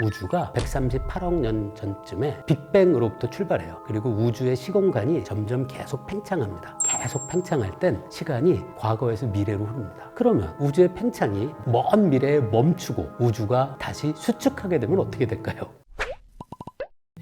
우주가 138억 년 전쯤에 빅뱅으로부터 출발해요. 그리고 우주의 시공간이 점점 계속 팽창합니다. 계속 팽창할 땐 시간이 과거에서 미래로 흐릅니다. 그러면 우주의 팽창이 먼 미래에 멈추고 우주가 다시 수축하게 되면 어떻게 될까요?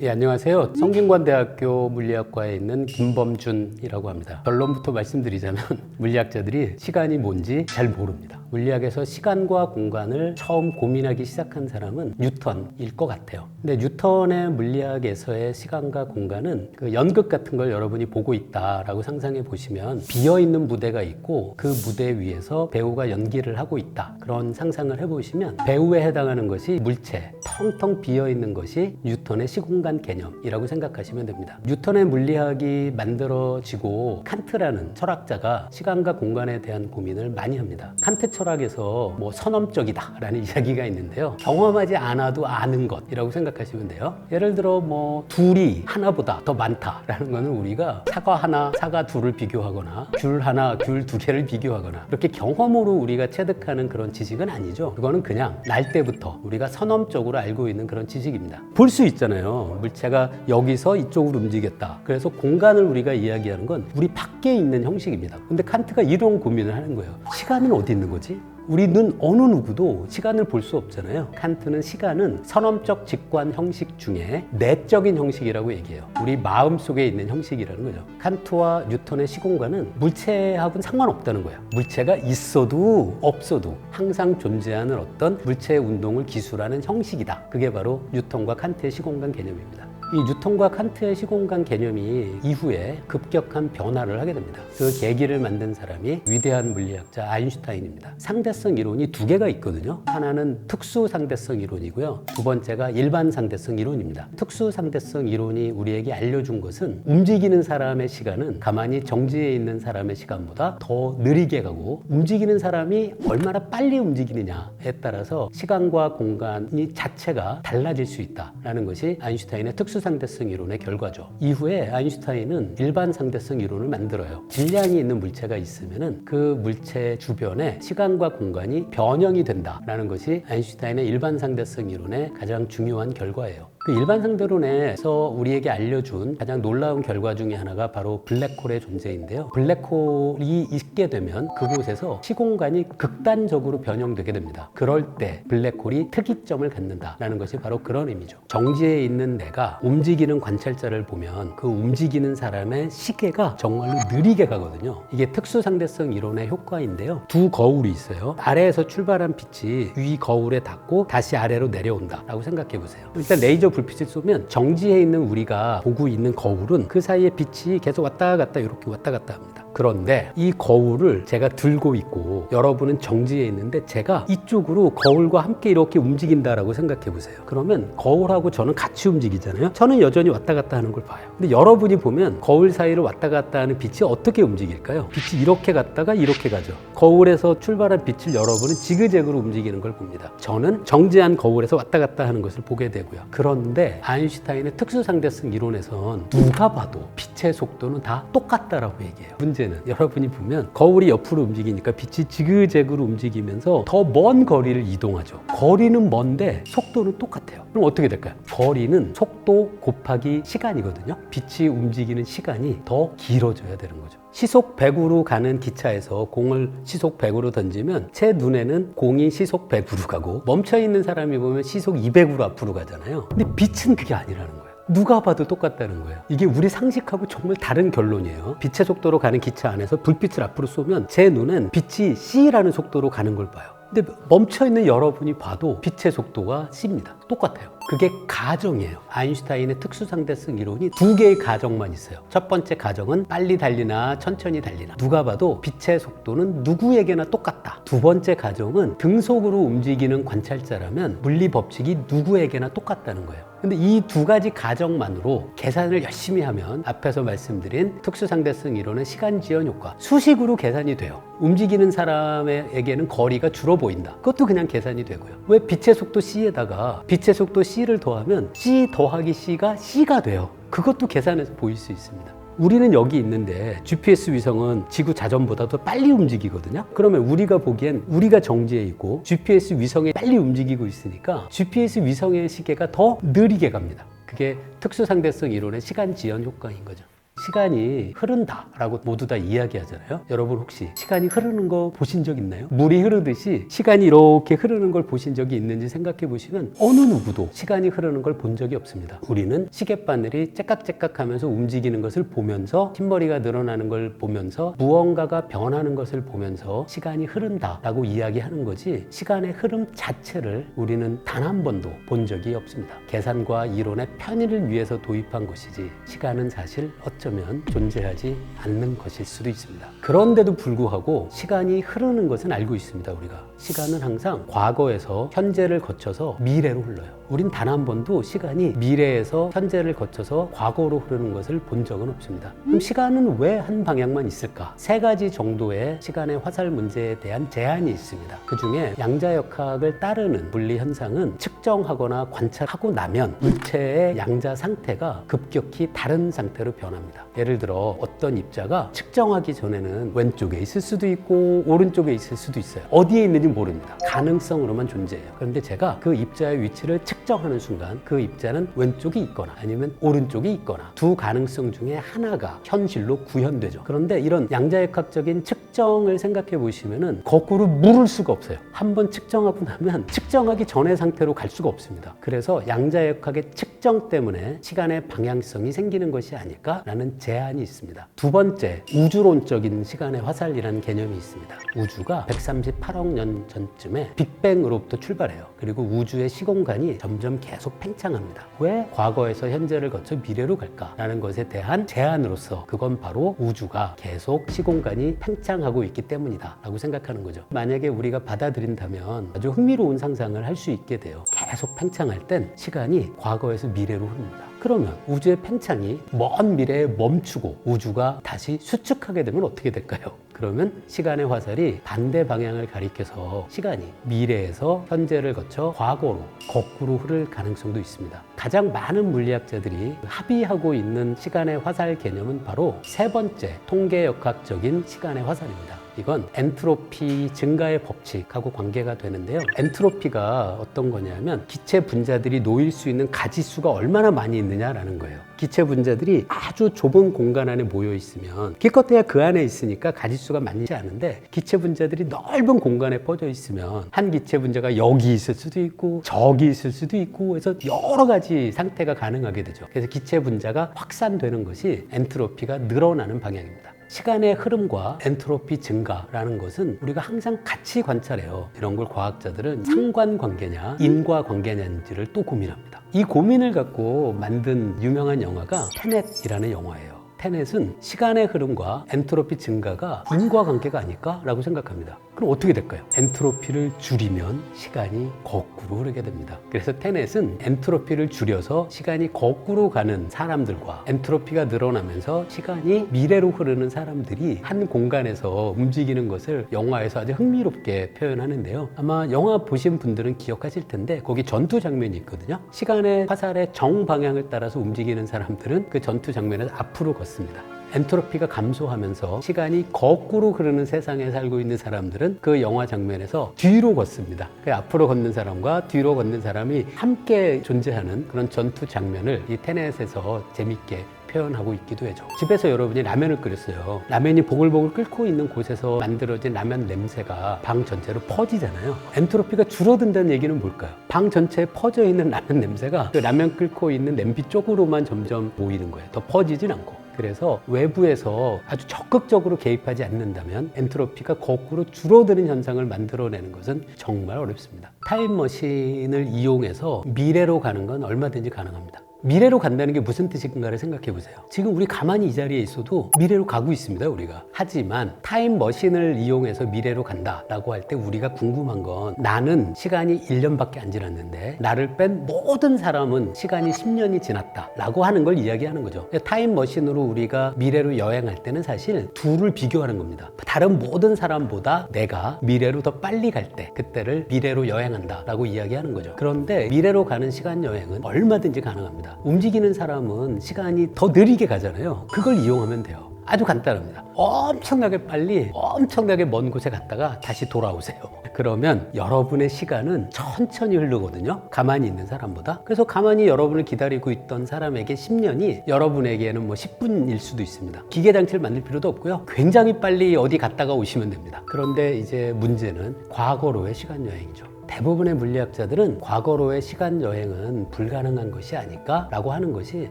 예, 안녕하세요. 성균관대학교 물리학과에 있는 김범준이라고 합니다. 결론부터 말씀드리자면 물리학자들이 시간이 뭔지 잘 모릅니다. 물리학에서 시간과 공간을 처음 고민하기 시작한 사람은 뉴턴일 것 같아요. 근데 뉴턴의 물리학에서의 시간과 공간은 그 연극 같은 걸 여러분이 보고 있다라고 상상해 보시면 비어있는 무대가 있고 그 무대 위에서 배우가 연기를 하고 있다. 그런 상상을 해보시면 배우에 해당하는 것이 물체, 텅텅 비어있는 것이 뉴턴의 시공간 개념이라고 생각하시면 됩니다. 뉴턴의 물리학이 만들어지고 칸트라는 철학자가 시간과 공간에 대한 고민을 많이 합니다. 칸트 철학에서 선험적이다 라는 이야기가 있는데요. 경험하지 않아도 아는 것이라고 생각하시면 돼요. 예를 들어 둘이 하나보다 더 많다라는 거는 우리가 사과 하나, 사과 둘을 비교하거나 귤 하나, 귤 두 개를 비교하거나 이렇게 경험으로 우리가 체득하는 그런 지식은 아니죠. 그거는 그냥 날 때부터 우리가 선험적으로 알고 있는 그런 지식입니다. 볼 수 있잖아요. 물체가 여기서 이쪽으로 움직였다. 그래서 공간을 우리가 이야기하는 건 우리 밖에 있는 형식입니다. 근데 칸트가 이런 고민을 하는 거예요. 시간은 어디 있는 거지? 우리는 어느 누구도 시간을 볼 수 없잖아요. 칸트는 시간은 선험적 직관 형식 중에 내적인 형식이라고 얘기해요. 우리 마음속에 있는 형식이라는 거죠. 칸트와 뉴턴의 시공간은 물체하고는 상관없다는 거예요. 물체가 있어도 없어도 항상 존재하는 어떤 물체의 운동을 기술하는 형식이다. 그게 바로 뉴턴과 칸트의 시공간 개념입니다. 이 뉴턴과 칸트의 시공간 개념이 이후에 급격한 변화를 하게 됩니다. 그 계기를 만든 사람이 위대한 물리학자 아인슈타인입니다. 상대성 이론이 두 개가 있거든요. 하나는 특수 상대성 이론이고요. 두 번째가 일반 상대성 이론입니다. 특수 상대성 이론이 우리에게 알려준 것은 움직이는 사람의 시간은 가만히 정지해 있는 사람의 시간보다 더 느리게 가고 움직이는 사람이 얼마나 빨리 움직이느냐에 따라서 시간과 공간이 자체가 달라질 수 있다는 것이 아인슈타인의 특수 상대성 이론의 결과죠. 이후에 아인슈타인은 일반 상대성 이론을 만들어요. 질량이 있는 물체가 있으면은 그 물체 주변에 시간과 공간이 변형이 된다라는 것이 아인슈타인의 일반 상대성 이론의 가장 중요한 결과예요. 그 일반 상대론에서 우리에게 알려준 가장 놀라운 결과 중에 하나가 바로 블랙홀의 존재인데요. 블랙홀이 있게 되면 그곳에서 시공간이 극단적으로 변형되게 됩니다. 그럴 때 블랙홀이 특이점을 갖는다라는 것이 바로 그런 의미죠. 정지해 있는 내가 움직이는 관찰자를 보면 그 움직이는 사람의 시계가 정말로 느리게 가거든요. 이게 특수상대성 이론의 효과인데요. 두 거울이 있어요. 아래에서 출발한 빛이 위 거울에 닿고 다시 아래로 내려온다라고 생각해 보세요. 일단 레이저 불빛을 쏘면 정지해 있는 우리가 보고 있는 거울은 그 사이에 빛이 계속 왔다 갔다 이렇게 왔다 갔다 합니다. 그런데 이 거울을 제가 들고 있고 여러분은 정지해 있는데 제가 이쪽으로 거울과 함께 이렇게 움직인다라고 생각해 보세요. 그러면 거울하고 저는 같이 움직이잖아요. 저는 여전히 왔다 갔다 하는 걸 봐요. 근데 여러분이 보면 거울 사이를 왔다 갔다 하는 빛이 어떻게 움직일까요? 빛이 이렇게 갔다가 이렇게 가죠. 거울에서 출발한 빛을 여러분은 지그재그로 움직이는 걸 봅니다. 저는 정지한 거울에서 왔다 갔다 하는 것을 보게 되고요. 그런데 아인슈타인의 특수상대성 이론에선 누가 봐도 빛의 속도는 다 똑같다라고 얘기해요. 문제는 여러분이 보면 거울이 옆으로 움직이니까 빛이 지그재그로 움직이면서 더 먼 거리를 이동하죠. 거리는 먼데 속도는 똑같아요. 그럼 어떻게 될까요? 거리는 속도 곱하기 시간이거든요. 빛이 움직이는 시간이 더 길어져야 되는 거죠. 시속 100으로 가는 기차에서 공을 시속 100으로 던지면 제 눈에는 공이 시속 100으로 가고 멈춰있는 사람이 보면 시속 200으로 앞으로 가잖아요. 근데 빛은 그게 아니라는 거예요. 누가 봐도 똑같다는 거예요. 이게 우리 상식하고 정말 다른 결론이에요. 빛의 속도로 가는 기차 안에서 불빛을 앞으로 쏘면 제 눈은 빛이 C라는 속도로 가는 걸 봐요. 근데 멈춰있는 여러분이 봐도 빛의 속도가 C입니다. 똑같아요. 그게 가정이에요. 아인슈타인의 특수상대성 이론이 두 개의 가정만 있어요. 첫 번째 가정은 빨리 달리나 천천히 달리나 누가 봐도 빛의 속도는 누구에게나 똑같다. 두 번째 가정은 등속으로 움직이는 관찰자라면 물리 법칙이 누구에게나 똑같다는 거예요. 근데 이 두 가지 가정만으로 계산을 열심히 하면 앞에서 말씀드린 특수상대성 이론의 시간 지연 효과 수식으로 계산이 돼요. 움직이는 사람에게는 거리가 줄어 보인다. 그것도 그냥 계산이 되고요. 왜 빛의 속도 C에다가 빛의 속도 C를 더하면 C 더하기 C가 C가 돼요. 그것도 계산해서 보일 수 있습니다. 우리는 여기 있는데 GPS 위성은 지구 자전보다 더 빨리 움직이거든요. 그러면 우리가 보기엔 우리가 정지해 있고 GPS 위성이 빨리 움직이고 있으니까 GPS 위성의 시계가 더 느리게 갑니다. 그게 특수상대성 이론의 시간 지연 효과인 거죠. 시간이 흐른다라고 모두 다 이야기하잖아요. 여러분 혹시 시간이 흐르는 거 보신 적 있나요? 물이 흐르듯이 시간이 이렇게 흐르는 걸 보신 적이 있는지 생각해 보시면 어느 누구도 시간이 흐르는 걸 본 적이 없습니다. 우리는 시계바늘이 째깍째깍 하면서 움직이는 것을 보면서 흰머리가 늘어나는 걸 보면서 무언가가 변하는 것을 보면서 시간이 흐른다라고 이야기하는 거지, 시간의 흐름 자체를 우리는 단 한 번도 본 적이 없습니다. 계산과 이론의 편의를 위해서 도입한 것이지 시간은 사실 어쩌면 존재하지 않는 것일 수도 있습니다. 그런데도 불구하고 시간이 흐르는 것은 알고 있습니다. 우리가 시간은 항상 과거에서 현재를 거쳐서 미래로 흘러요. 우린 단 한 번도 시간이 미래에서 현재를 거쳐서 과거로 흐르는 것을 본 적은 없습니다. 그럼 시간은 왜 한 방향만 있을까? 세 가지 정도의 시간의 화살 문제에 대한 제한이 있습니다. 그 중에 양자역학을 따르는 물리 현상은 측정하거나 관찰하고 나면 물체의 양자 상태가 급격히 다른 상태로 변합니다. 예를 들어 어떤 입자가 측정하기 전에는 왼쪽에 있을 수도 있고 오른쪽에 있을 수도 있어요. 어디에 있는지 모릅니다. 가능성으로만 존재해요. 그런데 제가 그 입자의 위치를 측정하는 순간 그 입자는 왼쪽이 있거나 아니면 오른쪽이 있거나 두 가능성 중에 하나가 현실로 구현되죠. 그런데 이런 양자역학적인 측정을 생각해 보시면은 거꾸로 물을 수가 없어요. 한번 측정하고 나면 측정하기 전의 상태로 갈 수가 없습니다. 그래서 양자역학의 측정 때문에 시간의 방향성이 생기는 것이 아닐까라는 제안이 있습니다. 두 번째, 우주론적인 시간의 화살이라는 개념이 있습니다. 우주가 138억 년 전쯤에 빅뱅으로부터 출발해요. 그리고 우주의 시공간이 점점 계속 팽창합니다. 왜 과거에서 현재를 거쳐 미래로 갈까라는 것에 대한 제안으로서 그건 바로 우주가 계속 시공간이 팽창하고 있기 때문이다 라고 생각하는 거죠. 만약에 우리가 받아들인다면 아주 흥미로운 상상을 할 수 있게 돼요. 계속 팽창할 땐 시간이 과거에서 미래로 흐릅니다. 그러면 우주의 팽창이 먼 미래에 멈추고 우주가 다시 수축하게 되면 어떻게 될까요? 그러면 시간의 화살이 반대 방향을 가리켜서 시간이 미래에서 현재를 거쳐 과거로 거꾸로 흐를 가능성도 있습니다. 가장 많은 물리학자들이 합의하고 있는 시간의 화살 개념은 바로 세 번째 통계역학적인 시간의 화살입니다. 이건 엔트로피 증가의 법칙하고 관계가 되는데요. 엔트로피가 어떤 거냐면 기체 분자들이 놓일 수 있는 가지수가 얼마나 많이 있느냐라는 거예요. 기체 분자들이 아주 좁은 공간 안에 모여 있으면 기껏해야 그 안에 있으니까 가지수가 많지 않은데, 기체 분자들이 넓은 공간에 퍼져 있으면 한 기체 분자가 여기 있을 수도 있고 저기 있을 수도 있고 해서 여러 가지 상태가 가능하게 되죠. 그래서 기체 분자가 확산되는 것이 엔트로피가 늘어나는 방향입니다. 시간의 흐름과 엔트로피 증가라는 것은 우리가 항상 같이 관찰해요. 이런 걸 과학자들은 상관관계냐 인과관계냐인지를 또 고민합니다. 이 고민을 갖고 만든 유명한 영화가 테넷이라는 영화예요. 테넷은 시간의 흐름과 엔트로피 증가가 인과관계가 아닐까라고 생각합니다. 그럼 어떻게 될까요? 엔트로피를 줄이면 시간이 거꾸로 흐르게 됩니다. 그래서 테넷은 엔트로피를 줄여서 시간이 거꾸로 가는 사람들과 엔트로피가 늘어나면서 시간이 미래로 흐르는 사람들이 한 공간에서 움직이는 것을 영화에서 아주 흥미롭게 표현하는데요. 아마 영화 보신 분들은 기억하실 텐데 거기 전투 장면이 있거든요. 시간의 화살의 정방향을 따라서 움직이는 사람들은 그 전투 장면에서 앞으로 걷습니다. 엔트로피가 감소하면서 시간이 거꾸로 흐르는 세상에 살고 있는 사람들은 그 영화 장면에서 뒤로 걷습니다. 그 앞으로 걷는 사람과 뒤로 걷는 사람이 함께 존재하는 그런 전투 장면을 이 테넷에서 재밌게 표현하고 있기도 해죠. 집에서 여러분이 라면을 끓였어요. 라면이 보글보글 끓고 있는 곳에서 만들어진 라면 냄새가 방 전체로 퍼지잖아요. 엔트로피가 줄어든다는 얘기는 뭘까요? 방 전체에 퍼져 있는 라면 냄새가 그 라면 끓고 있는 냄비 쪽으로만 점점 모이는 거예요. 더 퍼지진 않고. 그래서 외부에서 아주 적극적으로 개입하지 않는다면 엔트로피가 거꾸로 줄어드는 현상을 만들어내는 것은 정말 어렵습니다. 타임머신을 이용해서 미래로 가는 건 얼마든지 가능합니다. 미래로 간다는 게 무슨 뜻인가를 생각해 보세요. 지금 우리 가만히 이 자리에 있어도 미래로 가고 있습니다, 우리가. 하지만 타임머신을 이용해서 미래로 간다라고 할 때 우리가 궁금한 건, 나는 시간이 1년밖에 안 지났는데 나를 뺀 모든 사람은 시간이 10년이 지났다라고 하는 걸 이야기하는 거죠. 타임머신으로 우리가 미래로 여행할 때는 사실 둘을 비교하는 겁니다. 다른 모든 사람보다 내가 미래로 더 빨리 갈 때, 그때를 미래로 여행한다라고 이야기하는 거죠. 그런데 미래로 가는 시간 여행은 얼마든지 가능합니다. 됩니다. 움직이는 사람은 시간이 더 느리게 가잖아요. 그걸 이용하면 돼요. 아주 간단합니다. 엄청나게 빨리 엄청나게 먼 곳에 갔다가 다시 돌아오세요. 그러면 여러분의 시간은 천천히 흐르거든요. 가만히 있는 사람보다. 그래서 가만히 여러분을 기다리고 있던 사람에게 10년이 여러분에게는 뭐 10분일 수도 있습니다. 기계 장치를 만들 필요도 없고요. 굉장히 빨리 어디 갔다가 오시면 됩니다. 그런데 이제 문제는 과거로의 시간 여행이죠. 대부분의 물리학자들은 과거로의 시간 여행은 불가능한 것이 아닐까라고 하는 것이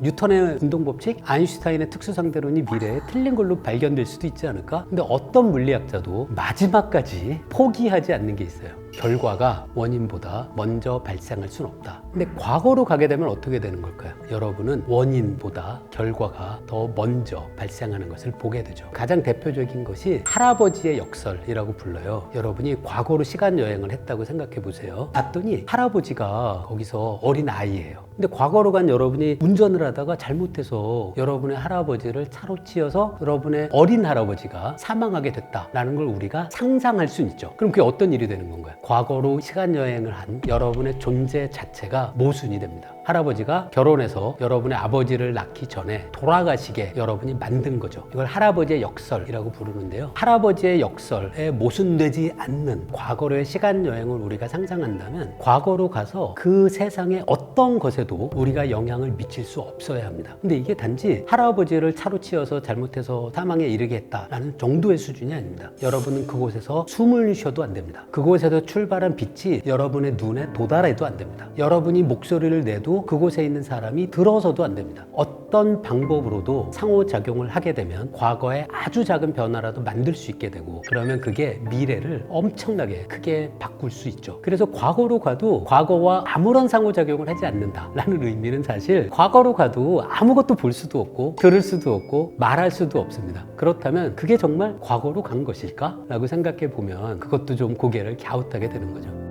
뉴턴의 운동법칙, 아인슈타인의 특수상대론이 미래에 틀린 걸로 발견될 수도 있지 않을까? 근데 어떤 물리학자도 마지막까지 포기하지 않는 게 있어요. 결과가 원인보다 먼저 발생할 수는 없다. 근데 과거로 가게 되면 어떻게 되는 걸까요? 여러분은 원인보다 결과가 더 먼저 발생하는 것을 보게 되죠. 가장 대표적인 것이 할아버지의 역설이라고 불러요. 여러분이 과거로 시간 여행을 했다고 생각해 보세요. 봤더니 할아버지가 거기서 어린 아이예요. 근데 과거로 간 여러분이 운전을 하다가 잘못해서 여러분의 할아버지를 차로 치여서 여러분의 어린 할아버지가 사망하게 됐다라는 걸 우리가 상상할 수는 있죠. 그럼 그게 어떤 일이 되는 건가요? 과거로 시간 여행을 한 여러분의 존재 자체가 모순이 됩니다. 할아버지가 결혼해서 여러분의 아버지를 낳기 전에 돌아가시게 여러분이 만든 거죠. 이걸 할아버지의 역설이라고 부르는데요. 할아버지의 역설에 모순되지 않는 과거로의 시간 여행을 우리가 상상한다면 과거로 가서 그 세상의 어떤 것에도 우리가 영향을 미칠 수 없어야 합니다. 근데 이게 단지 할아버지를 차로 치여서 잘못해서 사망에 이르게 했다라는 정도의 수준이 아닙니다. 여러분은 그곳에서 숨을 쉬어도 안 됩니다. 그곳에서 출발한 빛이 여러분의 눈에 도달해도 안 됩니다. 여러분이 목소리를 내도 그곳에 있는 사람이 들어서도 안 됩니다. 어떤 방법으로도 상호작용을 하게 되면 과거에 아주 작은 변화라도 만들 수 있게 되고 그러면 그게 미래를 엄청나게 크게 바꿀 수 있죠. 그래서 과거로 가도 과거와 아무런 상호작용을 하지 않는다라는 의미는 사실 과거로 가도 아무것도 볼 수도 없고 들을 수도 없고 말할 수도 없습니다. 그렇다면 그게 정말 과거로 간 것일까? 라고 생각해 보면 그것도 좀 고개를 갸웃하게 되는 거죠.